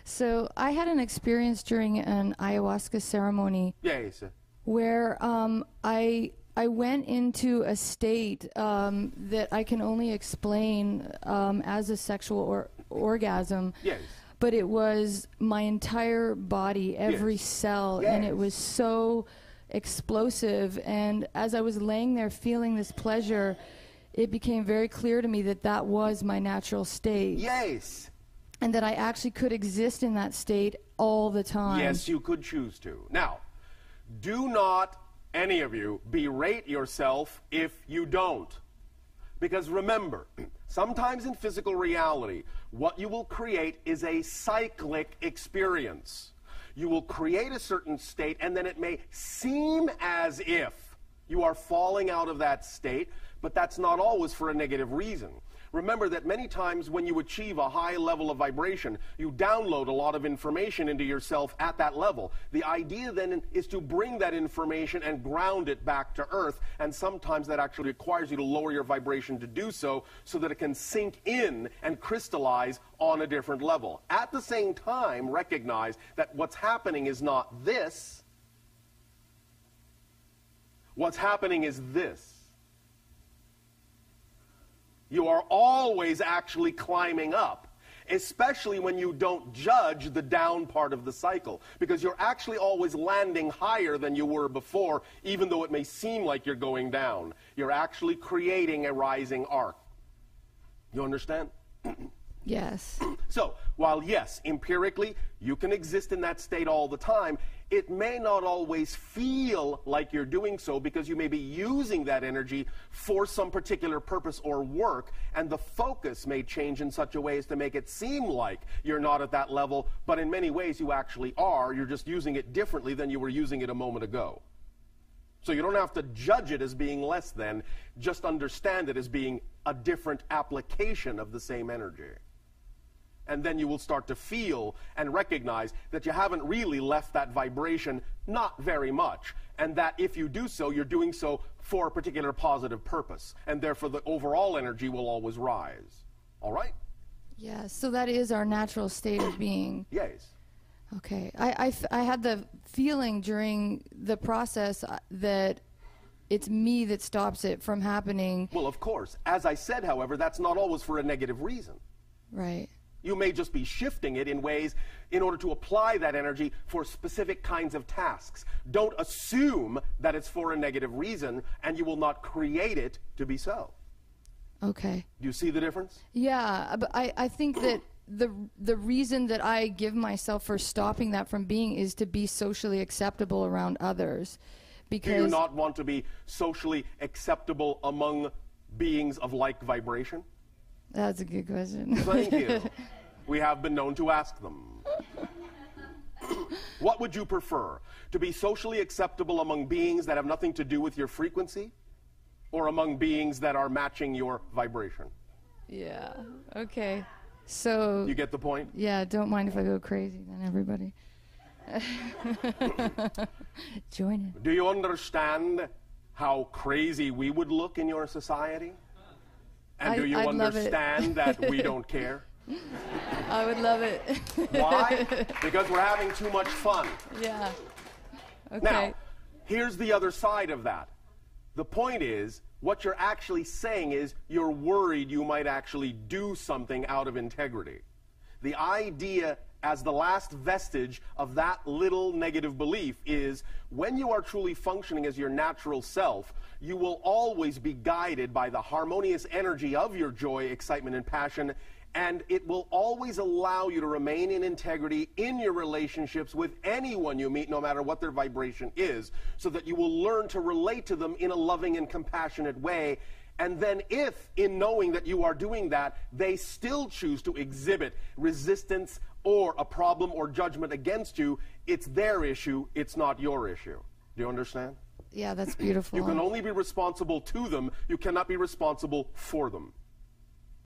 So I had an experience during an ayahuasca ceremony. Yes. Where I went into a state that I can only explain as a sexual orgasm. Yes. But it was my entire body, every cell, and it was so explosive. And as I was laying there feeling this pleasure, it became very clear to me that that was my natural state. Yes. And that I actually could exist in that state all the time. Yes, you could choose to. Now, do not, any of you, berate yourself if you don't. Because remember, sometimes in physical reality, what you will create is a cyclic experience. You will create a certain state, and then it may seem as if you are falling out of that state, but that's not always for a negative reason. Remember that many times when you achieve a high level of vibration, you download a lot of information into yourself at that level. The idea then is to bring that information and ground it back to earth, and sometimes that actually requires you to lower your vibration to do so, so that it can sink in and crystallize on a different level. At the same time, recognize that what's happening is not this. What's happening is this. You are always actually climbing up, especially when you don't judge the down part of the cycle, because you're actually always landing higher than you were before, even though it may seem like you're going down. You're actually creating a rising arc. You understand? Yes. So, while yes, empirically, you can exist in that state all the time, it may not always feel like you're doing so because you may be using that energy for some particular purpose or work, and the focus may change in such a way as to make it seem like you're not at that level, but in many ways you actually are. You're just using it differently than you were using it a moment ago. So you don't have to judge it as being less than, just understand it as being a different application of the same energy. And then you will start to feel and recognize that you haven't really left that vibration, not very much, and that if you do so, you're doing so for a particular positive purpose, and therefore the overall energy will always rise. All right? Yeah, so that is our natural state of being. Yes. Okay. I had the feeling during the process that it's me that stops it from happening. Well, of course. As I said, however, that's not always for a negative reason. Right. You may just be shifting it in ways in order to apply that energy for specific kinds of tasks. Don't assume that it's for a negative reason, and you will not create it to be so. Okay. Do you see the difference? Yeah, but I think that the reason that I give myself for stopping that from being is to be socially acceptable around others. Because do you not want to be socially acceptable among beings of like vibration? That's a good question. Thank you. We have been known to ask them. What would you prefer? To be socially acceptable among beings that have nothing to do with your frequency? Or among beings that are matching your vibration? Yeah, okay. So... You get the point? Yeah, don't mind if I go crazy then, everybody. Join in. Do you understand how crazy we would look in your society? And do you understand that we don't care? I would love it. Why? Because we're having too much fun. Yeah. Okay. Now, here's the other side of that. The point is, what you're actually saying is you're worried you might actually do something out of integrity. The idea as the last vestige of that little negative belief is when you are truly functioning as your natural self, you will always be guided by the harmonious energy of your joy, excitement, and passion, and it will always allow you to remain in integrity in your relationships with anyone you meet, no matter what their vibration is, so that you will learn to relate to them in a loving and compassionate way. And then if, in knowing that you are doing that, they still choose to exhibit resistance or a problem or judgment against you, it's their issue, it's not your issue. Do you understand? Yeah, that's beautiful. You can only be responsible to them. You cannot be responsible for them.